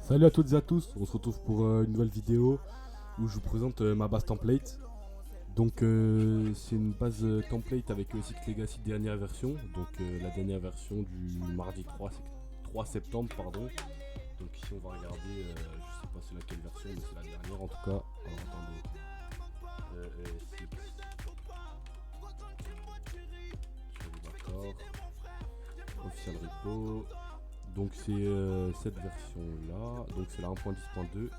Salut à toutes et à tous, on se retrouve pour une nouvelle vidéo où je vous présente ma base template. Donc c'est une base template avec ESX Legacy dernière version, donc la dernière version du mardi 3 septembre pardon. Donc ici on va regarder, je sais pas c'est laquelle version mais c'est la dernière en tout cas. Alors attendez, ESX, d'accord, official repo. Donc c'est cette version là, donc c'est la 1.10.2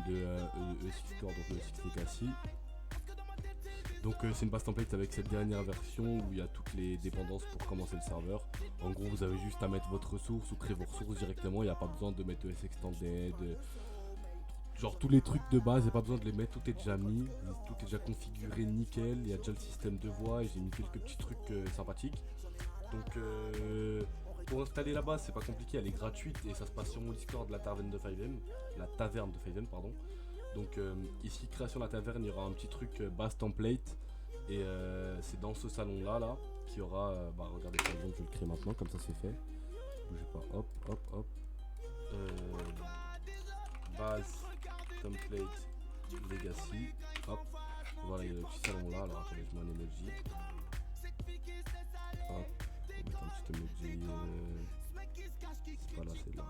de ESX Core, donc ESX Legacy. Donc c'est une base template avec cette dernière version où il y a toutes les dépendances pour commencer le serveur. En gros vous avez juste à mettre votre ressource ou créer vos ressources directement, il n'y a pas besoin de mettre ES Extended, genre tous les trucs de base, il n'y a pas besoin de les mettre, tout est déjà mis, tout est déjà configuré nickel, il y a déjà le système de voix et j'ai mis quelques petits trucs sympathiques. Donc pour installer la base c'est pas compliqué, elle est gratuite et ça se passe sur mon Discord la taverne de 5M, la taverne de 5M pardon. Donc ici création de la taverne, il y aura un petit truc base template et c'est dans ce salon là qu'il y aura, bah regardez par exemple je vais le créer maintenant comme ça c'est fait. Bougez pas, hop hop hop. Euh, base template legacy, hop. Voilà il y a le petit salon là, alors attendez je mets un emoji. Hop, on va mettre un petit emoji. C'est pas là, c'est là.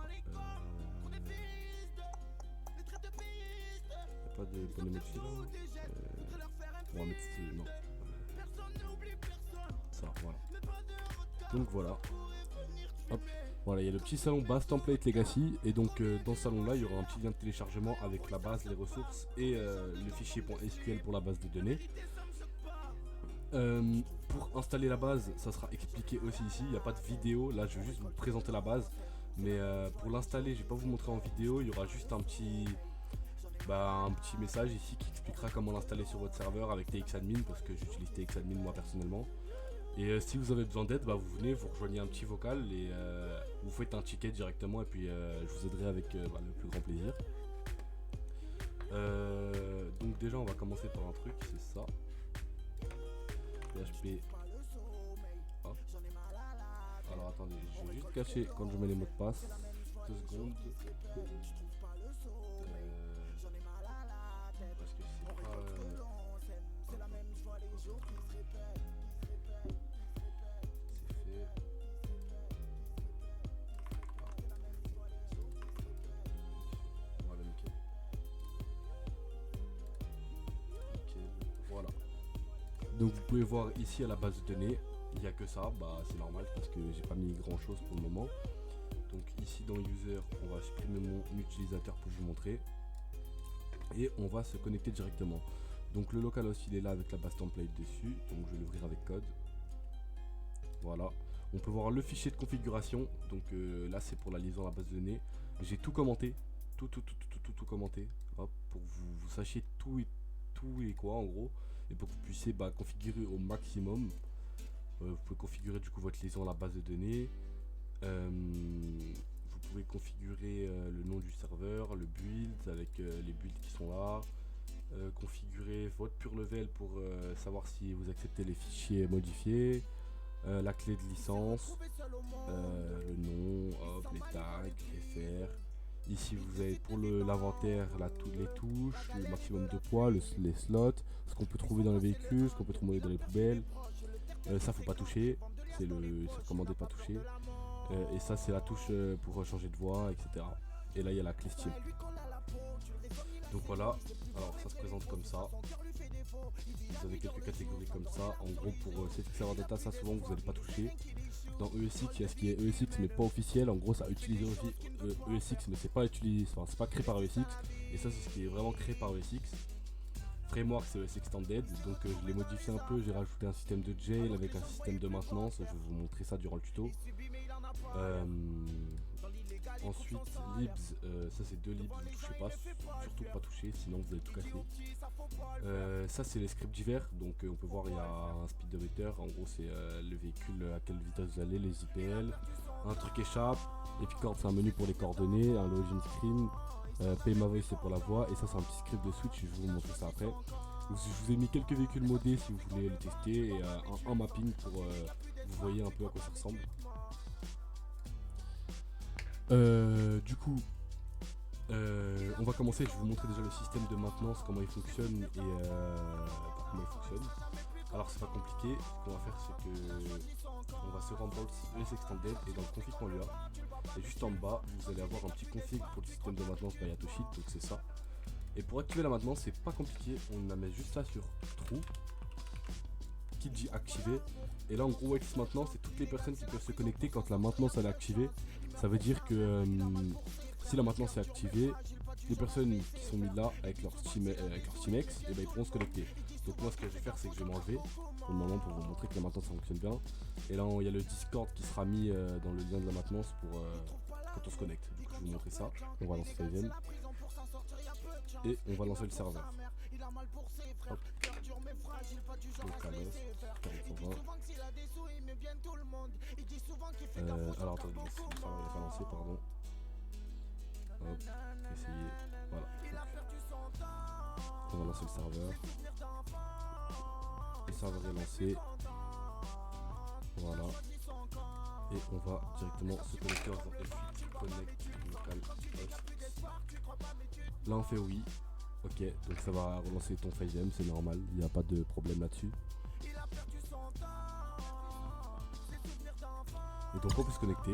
Pas de bon emoji là. On va mettre non. Ça, voilà. Donc voilà. Hop. Voilà, il y a le petit salon base template legacy et donc dans ce salon là il y aura un petit lien de téléchargement avec la base, les ressources et le fichier .sql pour la base de données. Pour installer la base, ça sera expliqué aussi ici, il n'y a pas de vidéo, là je vais juste vous présenter la base, mais pour l'installer, je vais pas vous montrer en vidéo, il y aura juste un petit message ici qui expliquera comment l'installer sur votre serveur avec TXAdmin parce que j'utilise TXAdmin moi personnellement. Et si vous avez besoin d'aide, vous venez, vous rejoignez un petit vocal et vous faites un ticket directement et puis je vous aiderai avec le plus grand plaisir. Donc déjà on va commencer par un truc, c'est ça. PHP. Hop. Alors attendez, je vais juste cacher quand je mets les mots de passe. 2 secondes. Parce que c'est pas. C'est fait. Voilà, nickel. Nickel. Voilà. Donc vous pouvez voir ici à la base de données, il n'y a que ça, c'est normal parce que j'ai pas mis grand chose pour le moment. Donc ici dans user, on va supprimer mon utilisateur pour vous montrer. Et on va se connecter directement. Donc le localhost il est là avec la base template dessus, donc je vais l'ouvrir avec code. Voilà, on peut voir le fichier de configuration, donc là c'est pour la liaison à la base de données. J'ai tout commenté, tout commenté, hop, pour que vous sachiez tout et quoi en gros, et pour que vous puissiez configurer au maximum. Vous pouvez configurer du coup votre liaison à la base de données. Vous pouvez configurer le nom du serveur, le build avec les builds qui sont là. Configurer votre pure level pour savoir si vous acceptez les fichiers modifiés. La clé de licence, le nom, hop, les tags, les FR. Ici vous avez pour l'inventaire les touches, le maximum de poids, les slots, ce qu'on peut trouver dans les véhicules, ce qu'on peut trouver dans les poubelles. Ça faut pas toucher, c'est recommandé de pas toucher. Et ça c'est la touche pour changer de voix, etc. Et là il y a la clé Steam. Donc voilà, alors ça se présente comme ça. Vous avez quelques catégories comme ça. En gros pour Setting Server Data, ça souvent vous n'allez pas toucher. Dans ESX, il y a ce qui est ESX mais pas officiel. En gros ça utilise aussi ESX mais c'est pas utilisé, enfin, c'est pas créé par ESX. Et ça c'est ce qui est vraiment créé par ESX. Framework c'est ES Extended, donc je l'ai modifié un peu, j'ai rajouté un système de jail avec un système de maintenance, je vais vous montrer ça durant le tuto. Ensuite libs, ça c'est 2 libs, ne touchez pas, surtout pas toucher sinon vous allez tout casser. Ça c'est les scripts divers, donc on peut voir il y a un speedometer, en gros c'est le véhicule à quelle vitesse vous allez, les IPL, un truc échappe, Epicord c'est un menu pour les coordonnées, un login screen. Pay My Voice c'est pour la voix et ça c'est un petit script de switch, je vais vous montrer ça après. Donc, je vous ai mis quelques véhicules modés si vous voulez le tester et un mapping pour vous voyez un peu à quoi ça ressemble. Du coup On va commencer, je vais vous montrer déjà le système de maintenance, comment il fonctionne et comment il fonctionne. Alors c'est pas compliqué, ce qu'on va faire c'est que on va se rendre dans le ES Extended et dans le config.lua. Et juste en bas, vous allez avoir un petit config pour le système de maintenance by Atoshi, donc c'est ça. Et pour activer la maintenance, c'est pas compliqué, on la met juste là sur True, qui dit activer. Et là en gros, X maintenance, c'est toutes les personnes qui peuvent se connecter quand la maintenance elle est activée. Ça veut dire que si la maintenance est activée, les personnes qui sont mises là avec leur SteamX, et ben, ils pourront se connecter. Donc moi ce que je vais faire c'est que je vais m'enlever pour le moment pour vous montrer que la maintenance ça fonctionne bien. Et là il y a le Discord qui sera mis dans le lien de la maintenance pour quand on se connecte. Donc je vais vous montrer ça. On va lancer Fiven et on va lancer le serveur. Hop. Alors attendez, le serveur n'est pas lancé, pardon. Hop, essayez. Voilà. On va lancer le serveur. Le serveur est lancé. Voilà. Et on va directement se connecter en faisant F8 connect local host. Là on fait oui. Ok, donc ça va relancer ton FaceTime, c'est normal, il n'y a pas de problème là-dessus. Et donc on peut se connecter.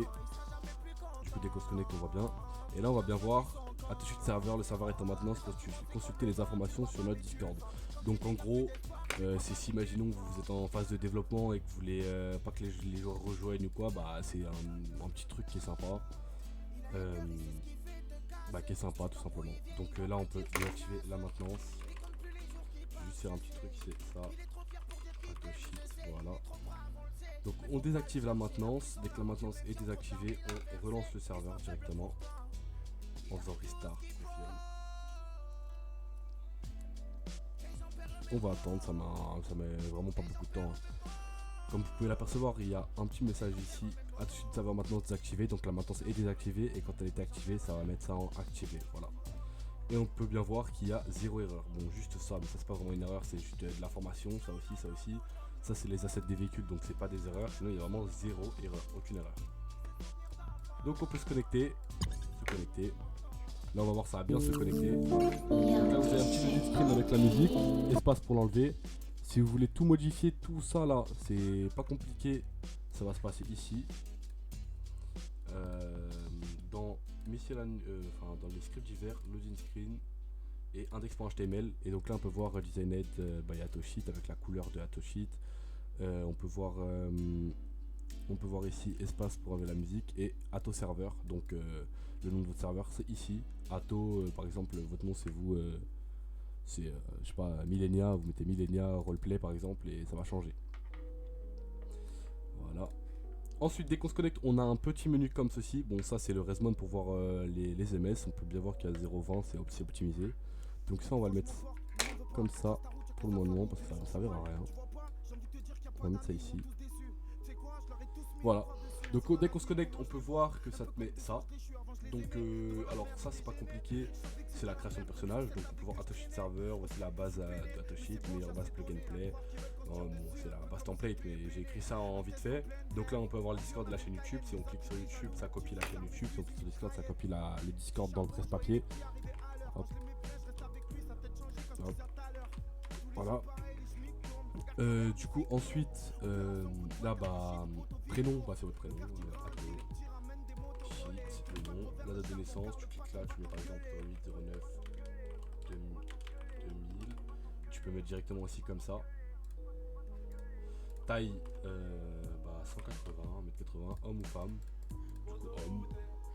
Du coup dès qu'on se connecte on voit bien. Et là on va bien voir, à tout de suite serveur, le serveur est en maintenance, consulter les informations sur notre Discord. Donc en gros, c'est si imaginons que vous êtes en phase de développement et que vous voulez pas que les joueurs rejoignent ou quoi, bah c'est un petit truc qui est sympa. Qui est sympa tout simplement. Donc là on peut désactiver la maintenance. Je vais juste faire un petit truc, c'est ça. Atoshi, voilà. Donc on désactive la maintenance. Dès que la maintenance est désactivée, on relance le serveur directement en faisant restart. On va attendre, ça met vraiment pas beaucoup de temps. Comme vous pouvez l'apercevoir, il y a un petit message ici. À tout de suite, ça va maintenant désactiver. Donc la maintenance est désactivée et quand elle est activée, ça va mettre ça en activé. Voilà. Et on peut bien voir qu'il y a 0 erreur. Bon, juste ça, mais ça c'est pas vraiment une erreur, c'est juste de l'information. Ça aussi, ça aussi. Ça c'est les assets des véhicules, donc c'est pas des erreurs. Sinon, il y a vraiment 0 erreur, aucune erreur. Donc on peut se connecter. Là, on va voir, ça va bien se connecter. Donc là, vous avez un petit loading screen avec la musique. Espace pour l'enlever. Si vous voulez tout modifier, tout ça là, c'est pas compliqué, ça va se passer ici. Dans dans les scripts divers, loading screen et index.html. Et donc là on peut voir designed by Atoshi avec la couleur de Atoshi. On peut voir ici espace pour enlever la musique et Atto serveur. Donc le nom de votre serveur c'est ici. Atto par exemple, votre nom c'est vous. C'est je sais pas, Millenia, vous mettez Millenia roleplay par exemple et ça va changer. Voilà. Ensuite dès qu'on se connecte on a un petit menu comme ceci. Bon ça c'est le Resmon pour voir les MS. On peut bien voir qu'il y a 0.20, c'est aussi optimisé. Donc ça on va le mettre comme ça pour le moment parce que ça ne servira à rien. On va mettre ça ici. Voilà. Donc dès qu'on se connecte on peut voir que ça te met ça. Donc alors ça c'est pas compliqué, c'est la création de personnage. Donc on peut voir Atoshi server, voici la base d'Atoshi, meilleure base plug and play. Bon, c'est la base template mais j'ai écrit ça en vite fait. Donc là on peut avoir le Discord de la chaîne YouTube. Si on clique sur YouTube ça copie la chaîne YouTube. Si on clique sur Discord ça copie le Discord dans le presse-papier. Hop. Hop. Voilà. Du coup ensuite là prénom, c'est votre prénom. La date de naissance, tu cliques là, tu mets par exemple 809 2000, tu peux mettre directement aussi comme ça. Taille 180, 1m80, homme ou femme, du coup homme,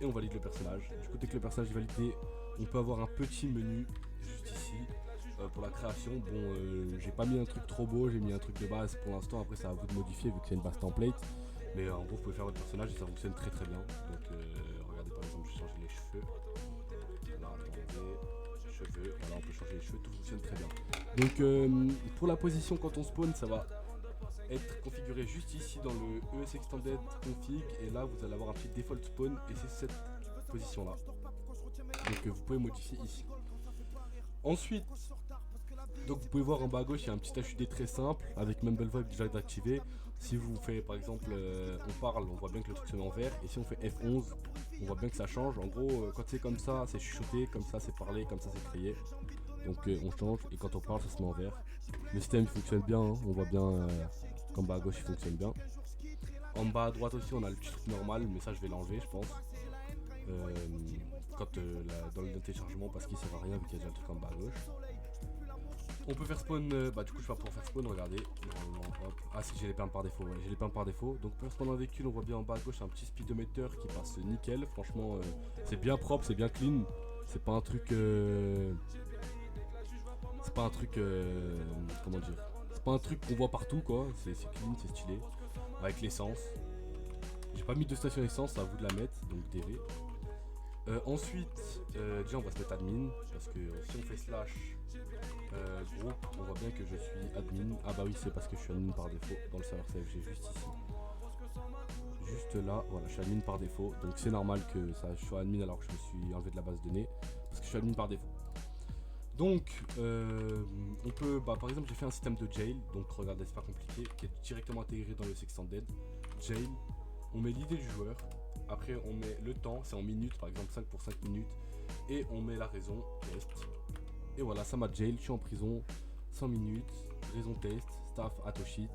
et on valide le personnage. Du coup dès que le personnage est validé, on peut avoir un petit menu juste ici pour la création. Bon j'ai pas mis un truc trop beau, j'ai mis un truc de base pour l'instant, après c'est à vous de modifier vu que c'est une base template. Mais en gros vous pouvez faire votre personnage et ça fonctionne très très bien. Donc regardez par exemple je change les cheveux. Alors attendez, cheveux, voilà on peut changer les cheveux, tout fonctionne très bien. Donc pour la position quand on spawn ça va être configuré juste ici dans le ES Extended config. Et là vous allez avoir un petit default spawn et c'est cette position là. Donc vous pouvez modifier ici. Ensuite Donc vous pouvez voir en bas à gauche, il y a un petit HUD très simple avec Mumble Vibe déjà activé. Si vous faites par exemple, on parle, on voit bien que le truc se met en vert. Et si on fait F11, on voit bien que ça change. En gros, quand c'est comme ça, c'est chuchoté, comme ça c'est parlé, comme ça c'est crié. Donc on change et quand on parle, ça se met en vert. Le système il fonctionne bien, hein. On voit bien qu'en bas à gauche il fonctionne bien. En bas à droite aussi, on a le petit truc normal, mais ça je vais l'enlever, je pense. Euh, dans le téléchargement parce qu'il sert à rien vu qu'il y a déjà le truc en bas à gauche. On peut faire spawn, bah du coup je vais pas pouvoir faire spawn, regardez. Hop. Ah si j'ai les permes par défaut, ouais, j'ai les permes par défaut. Donc pour faire spawn un véhicule, on voit bien en bas à gauche un petit speedometer qui passe nickel. Franchement c'est bien propre, c'est bien clean. C'est pas un truc c'est pas un truc comment dire. C'est pas un truc qu'on voit partout quoi. C'est clean, c'est stylé. Avec l'essence. J'ai pas mis de station essence, c'est à vous de la mettre, donc DV. Ensuite, déjà on va se mettre admin, parce que si on fait slash groupe, on voit bien que je suis admin. Ah bah oui, c'est parce que je suis admin par défaut dans le serveur CFG, juste ici. Juste là, voilà, je suis admin par défaut, donc c'est normal que ça, je sois admin alors que je me suis enlevé de la base de données, parce que je suis admin par défaut. Donc, on peut, bah, par exemple, j'ai fait un système de jail, donc regardez, c'est pas compliqué, qui est directement intégré dans le Sextended. Jail, on met l'idée du joueur, après on met le temps, c'est en minutes, par exemple 5 pour 5 minutes, et on met la raison, test. Et voilà, ça m'a jail, je suis en prison, 100 minutes, raison test, staff atoshit.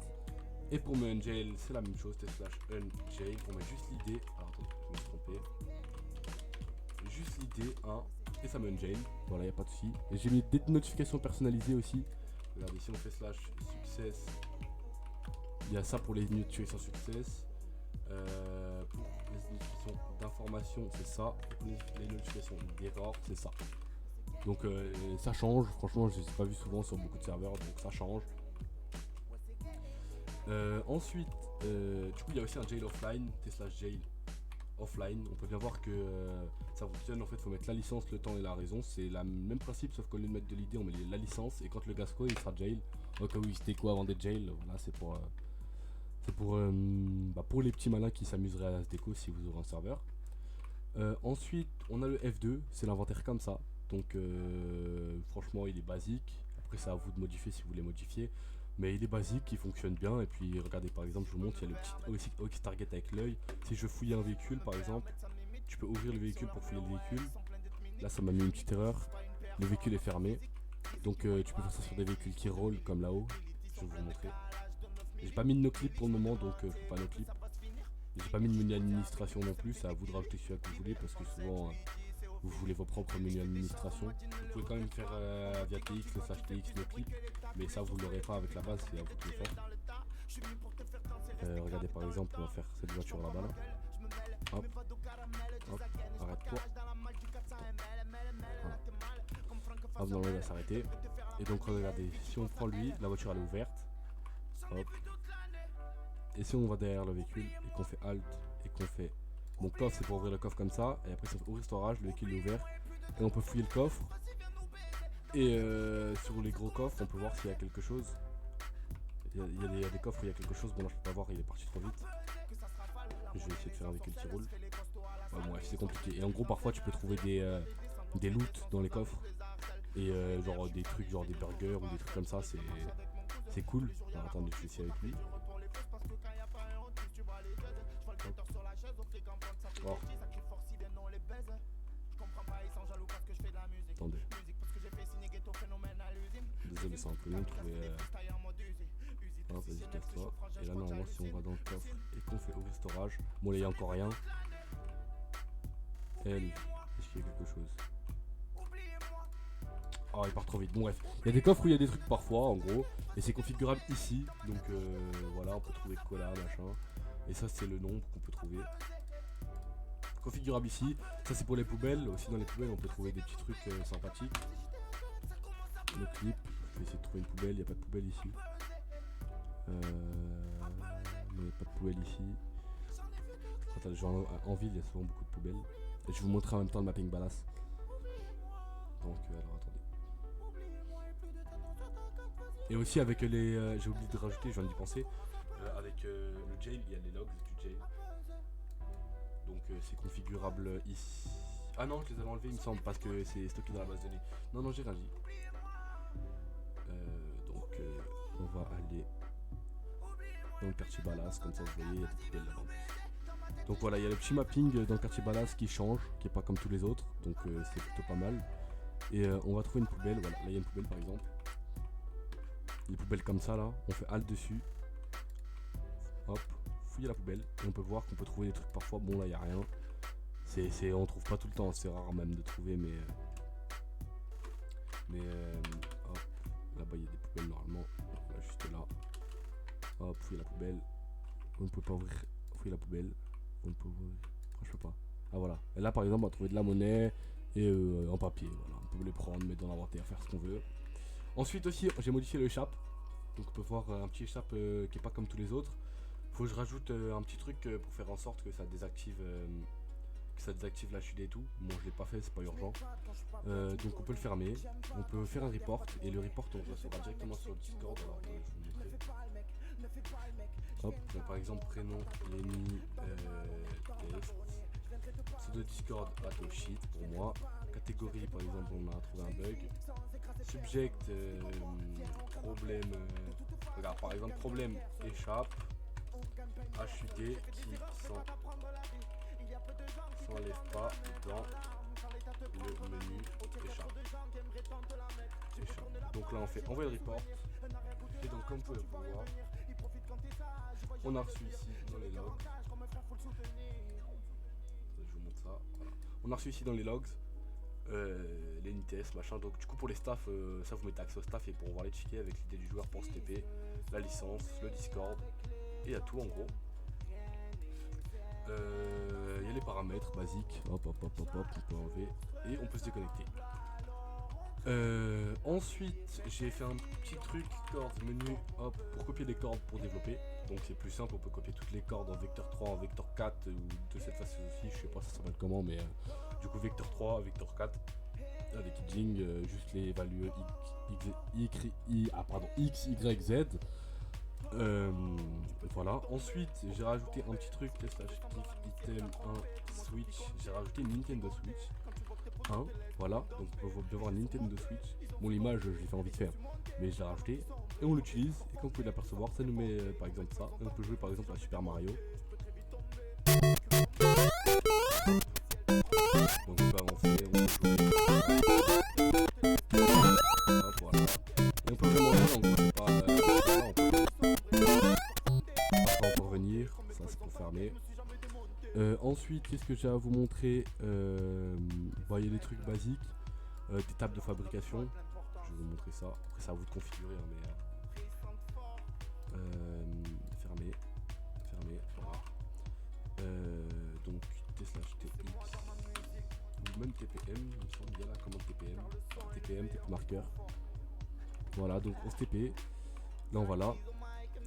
Et pour me unjail, c'est la même chose, test slash unjail, on met juste l'idée, alors attendez, je me suis trompé. Juste l'idée 1, et ça me unjail, voilà, y a pas de souci. Et j'ai mis des notifications personnalisées aussi. Regardez, si on fait slash success, il y a ça pour les notifications success. Pour les notifications d'information, c'est ça. Et pour les notifications d'erreur, c'est ça. Donc ça change, franchement je les ai pas vu souvent sur beaucoup de serveurs, donc ça change. Ensuite, du coup il y a aussi un jail offline, Tesla jail offline. On peut bien voir que ça fonctionne, en fait il faut mettre la licence, le temps et la raison. C'est le même principe sauf qu'au lieu de mettre de l'idée on met la licence et quand le gasco il sera jail. Au cas où il c'était quoi avant d'être jail, voilà c'est pour les petits malins qui s'amuseraient à se déco si vous aurez un serveur. Ensuite on a le F2, c'est l'inventaire comme ça. Donc franchement il est basique. Après c'est à vous de modifier si vous voulez modifier. Mais il est basique, il fonctionne bien. Et puis regardez par exemple je vous montre, il y a le petit OX target avec l'œil. Si je fouille un véhicule par exemple, tu peux ouvrir le véhicule pour fouiller le véhicule. Là ça m'a mis une petite erreur. Le véhicule est fermé. Donc tu peux faire ça sur des véhicules qui roulent comme là-haut. Je vais vous montrer. J'ai pas mis de no-clip pour le moment donc je peux pas no-clip. J'ai pas mis de menu administration non plus, c'est à vous de rajouter celui que vous voulez parce que souvent vous voulez vos propres menus administration. Vous pouvez quand même faire via TX, le slash TX, le clip, mais ça vous l'aurez pas avec la base, c'est à vous de le faire. Regardez par exemple, on va faire cette voiture là-bas. Là. Hop, hop, arrête-toi. Voilà. Hop, non, il va s'arrêter. Et donc regardez, si on prend lui, la voiture elle est ouverte. Hop. Et si on va derrière le véhicule et qu'on fait Alt et qu'on fait mon coffre, c'est pour ouvrir le coffre comme ça. Et après, c'est ouvrir storage, le véhicule est ouvert. Et on peut fouiller le coffre. Et sur les gros coffres, on peut voir s'il y a quelque chose. Il y a des coffres où il y a quelque chose. Bon, là, je peux pas voir, il est parti trop vite. Je vais essayer de faire un véhicule qui roule. Bon, bref, c'est compliqué. Et en gros, parfois, tu peux trouver des loots dans les coffres. Et genre des trucs, genre des burgers ou des trucs comme ça. C'est cool. Alors, attendez, je vais essayer avec lui. Oh. Attendez. Désolé, c'est un peu long de trouver. Non, vas-y, casse-toi. Et là, normalement, si on va dans le coffre et qu'on fait ouvrir storage. Bon, là, il n'y a encore rien. Elle, est-ce qu'il y a quelque chose? Oh, il part trop vite. Bon, bref. Il y a des coffres où il y a des trucs parfois, en gros. Et c'est configurable ici. Donc, voilà, on peut trouver cola, machin. Et ça, c'est le nombre qu'on peut trouver. Configurable ici, ça c'est pour les poubelles. Aussi dans les poubelles on peut trouver des petits trucs sympathiques. Le clip, je vais essayer de trouver une poubelle, il n'y a pas de poubelle ici. Il n'y a pas de poubelle ici. Attends, genre, en ville il y a souvent beaucoup de poubelles. Et je vais vous montrer en même temps le mapping ballast. Donc alors attendez. Et aussi avec les... j'ai oublié de rajouter, je viens d'y penser. Avec le jail, il y a les logs du jail. Donc c'est configurable ici. Ah non, je les avais enlevés il me semble parce que c'est stocké dans la base de données. Non, j'ai rien dit. va aller dans le quartier Ballas, comme ça vous voyez, il y a des poubelles là-bas. Donc voilà, il y a le petit mapping dans le quartier Ballas qui change, qui est pas comme tous les autres, donc c'est plutôt pas mal. Et on va trouver une poubelle, voilà, là il y a une poubelle par exemple. Les poubelles comme ça là, on fait halt dessus. Hop, fouiller la poubelle, et on peut voir qu'on peut trouver des trucs parfois, bon là il n'y a rien. On trouve pas tout le temps, c'est rare même de trouver, mais hop, là-bas il y a des poubelles normalement, là, juste là. Hop, fouiller la poubelle, on ne peut pas ouvrir, fouiller la poubelle, on ne peut ouvrir, je peux pas. Ah voilà, et là par exemple on va trouver de la monnaie et en papier, voilà, on peut les prendre, mettre dans l'inventaire, faire ce qu'on veut. Ensuite aussi j'ai modifié le échappe, donc on peut voir un petit échappe qui est pas comme tous les autres. Faut que je rajoute un petit truc pour faire en sorte que ça désactive la chute et tout. Bon je l'ai pas fait, c'est pas urgent. Donc on peut le fermer, on peut faire un report et le report on le recevra directement sur le Discord. Alors je vais vous montrer. Hop, donc, par exemple prénom Lenny test. Pseudo Discord sheet pour moi. Catégorie par exemple on a trouvé un bug. Subject problème. Regarde par exemple problème échappe. HUD qui s'enlève pas dans le menu échappe. Donc là on fait envoyer le report. Et donc comme vous pouvez voir, on a reçu ici dans les logs. Je vous montre ça. Voilà. On a reçu ici dans les logs les NITS machin. Donc du coup pour les staffs, ça vous mettez accès au staff et pour voir les checker avec l'idée du joueur pour se TP, la licence, le Discord. Et à tout en gros. Il y a les paramètres basiques. Hop, on peut enlever. Et on peut se déconnecter. Ensuite, j'ai fait un petit truc, cordes, menu, hop, pour copier des cordes pour développer. Donc c'est plus simple, on peut copier toutes les cordes en vecteur 3, en vecteur 4 ou de cette façon aussi. Je sais pas ça s'appelle comment, mais du coup vecteur 3, vecteur 4 avec Jing, juste les values X, Y, Z. Voilà, ensuite j'ai rajouté un petit truc item 1 Switch, j'ai rajouté une Nintendo Switch 1, voilà, donc on peut voir Nintendo Switch. Bon l'image je l'ai fait en vite fait, mais je l'ai rajouté et on l'utilise et comme vous pouvez l'apercevoir ça nous met par exemple ça, et on peut jouer par exemple à Super Mario. Donc on peut avancer, on peut jouer. Hop, voilà. Et on peut vraiment jouer, donc c'est pas on peut revenir, ça c'est pour fermer. Ensuite, qu'est-ce que j'ai à vous montrer? Il y a des trucs basiques, des tables de fabrication. Je vais vous montrer ça. Après, c'est à vous de configurer, hein, mais fermer, voilà. Donc T/TX ou même TPM, il me semble bien la commande TPM marqueur. Voilà, donc on se TP. Là on va là.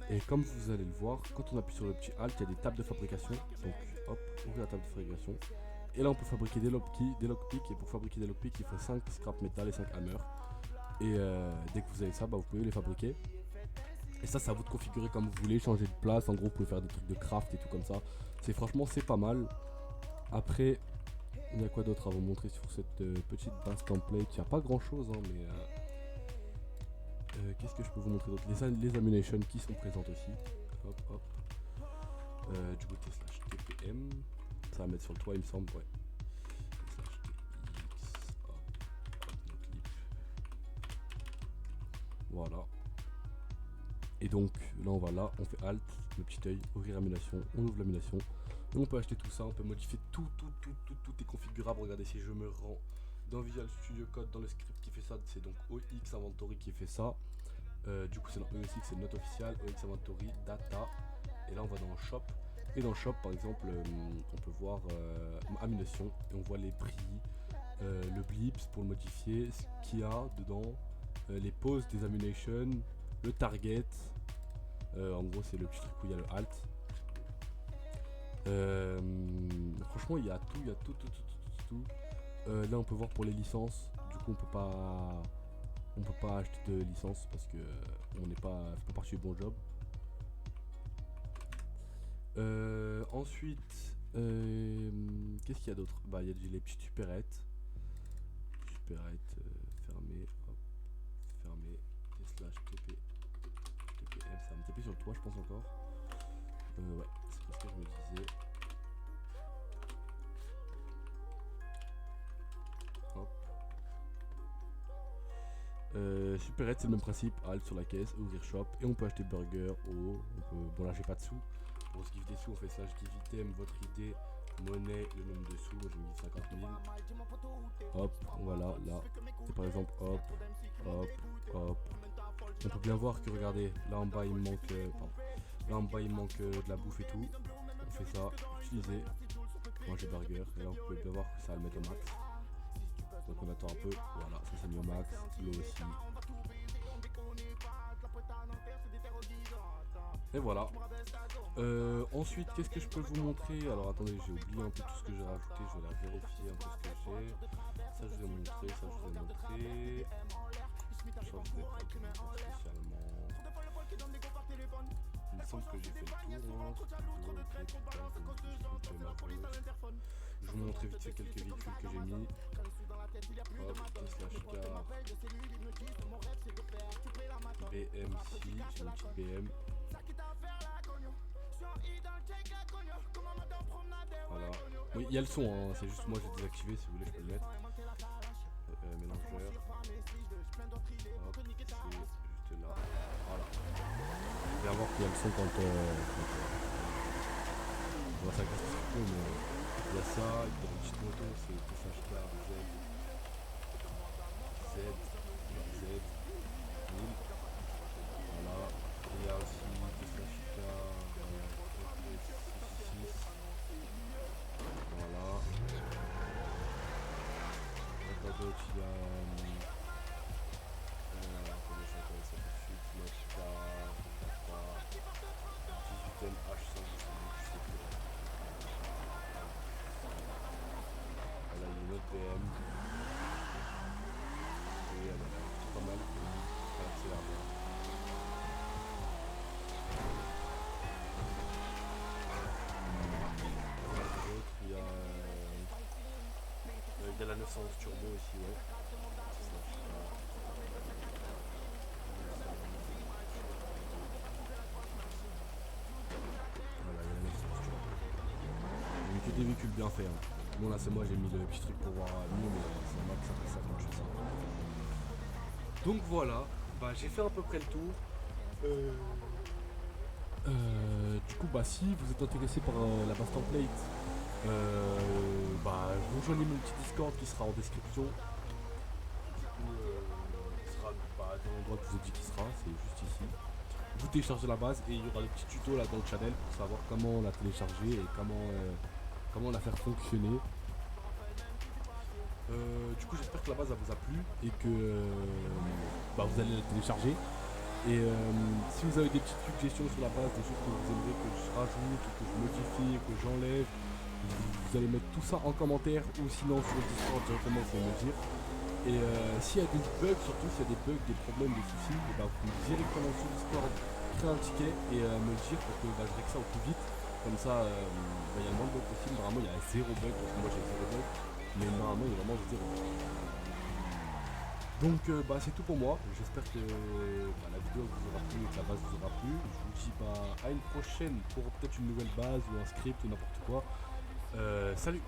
Et comme vous allez le voir, quand on appuie sur le petit Alt, il y a des tables de fabrication. Donc hop, on ouvre la table de fabrication. Et là on peut fabriquer des lockpicks. Et pour fabriquer des lockpicks, il faut 5 scrap metal et 5 hammer. Et dès que vous avez ça, vous pouvez les fabriquer. Et ça, c'est à vous de configurer comme vous voulez, changer de place. En gros, vous pouvez faire des trucs de craft et tout comme ça. Franchement, c'est pas mal. Après, il y a quoi d'autre à vous montrer sur cette petite base template? Il n'y a pas grand chose, hein, mais qu'est-ce que je peux vous montrer d'autre? Les ammunitions qui sont présentes aussi. Hop. Du coup, T/TPM. Ça va mettre sur le toit, il me semble, ouais. T/TX. Hop, notre clip. Voilà. Et donc, là, on va là, on fait Alt, le petit œil, ouvrir ammunition, on ouvre l'ammunition. Et on peut acheter tout ça, on peut modifier tout est configurable. Regardez, si je me rends dans Visual Studio Code, dans le script qui fait ça, c'est donc OX Inventory qui fait ça. Du coup c'est dans ESX, c'est le note official, OX Inventory, Data, et là on va dans le Shop, et dans le Shop par exemple on peut voir ammunition, et on voit les prix, le blips pour le modifier, ce qu'il y a dedans, les poses des ammunitions, le target, en gros c'est le petit truc où il y a le alt. Franchement il y a tout. Là on peut voir pour les licences, du coup on peut pas acheter de licence parce que on n'est pas, fait pas partie du bon job. Ensuite qu'est-ce qu'il y a d'autre? Il y a les petites supérettes fermées, hop, fermées, /TP 3 je pense encore. Ouais, c'est ce que je me disais. Hop. Superette, c'est le même principe, halte sur la caisse, ouvrir shop, et on peut acheter burger, eau, bon là j'ai pas de sous. Pour se give des sous, on fait slash give item, votre idée, monnaie, le nombre de sous, moi j'ai mis 50 000. Hop, voilà, là, c'est par exemple, hop, hop, hop. On peut bien voir que, regardez, là en bas il me manque, là en bas il manque de la bouffe et tout. On fait ça, utiliser, manger burger, et là on peut bien voir que ça va le mettre au max. Donc on attend un peu, voilà, ça s'est mis au max, l'eau aussi. Et voilà. Ensuite, qu'est-ce que je peux vous montrer? Alors attendez, j'ai oublié un peu tout ce que j'ai rajouté, je vais la vérifier un peu ce que j'ai. Ça je vous ai montré, ça je vous ai montré. Change d'être spécialement. Il me semble que j'ai fait le tour, hein. Je vous montrer vite fait quelques véhicules que j'ai mis. Hop, Tesla car. BM6, j'ai une petite BM. Voilà. Oui, il y a le son, hein. C'est juste moi j'ai désactivé, si vous voulez je peux le mettre. Mélangeur. Hop, c'est juste là. Voilà. Vous pouvez voir qu'il y a le son quand on va s'agresser un peu, mais il y a ça, il y a une petite moto, c'est Tesla car Z, 1000. Voilà. Et il y a aussi Tesla car 666. Voilà. Quoi d'autre, il y a attendez, je vais regarder ça tout de suite. Mazda 18M H100, je sais plus. Voilà, il y a une autre BM. Et elle est pas mal. Ça accélère bien. Il y a la 911 Turbo aussi, ouais. Voilà, il y a la 911 Turbo. J'ai mis que des véhicules bien faits. Hein. Bon, là, c'est moi, j'ai mis le petit truc pour voir mieux, mais c'est moi que ça fait ça quand je fais ça. Donc voilà, bah, j'ai fait à peu près le tour. Du coup, bah, si vous êtes intéressé par la base template, bah, rejoignez mon petit Discord qui sera en description. Du coup, il sera bah, dans l'endroit que je vous ai dit qu'il sera, c'est juste ici. Vous téléchargez la base et il y aura des petits tutos là dans le channel pour savoir comment la télécharger et comment la faire fonctionner. Du coup, j'espère que la base elle vous a plu et que bah, vous allez la télécharger. Et si vous avez des petites suggestions sur la base, des choses que vous aimeriez que je rajoute, que je modifie, que j'enlève, vous allez mettre tout ça en commentaire ou sinon sur le Discord directement, vous allez me dire. Et s'il y a des bugs, surtout s'il y a des bugs, des problèmes, des soucis, et bah, vous pouvez directement sur le Discord créer un ticket et me le dire pour que bah, je règle ça au plus vite. Comme ça, il y a le moins de bugs possible. Normalement, il y a zéro bug parce que moi j'ai zéro bug. Mais normalement, il y a vraiment zéro bug. Donc bah, c'est tout pour moi, j'espère que bah, la vidéo vous aura plu et que la base vous aura plu. Je vous dis bah, à une prochaine pour peut-être une nouvelle base ou un script ou n'importe quoi. Salut!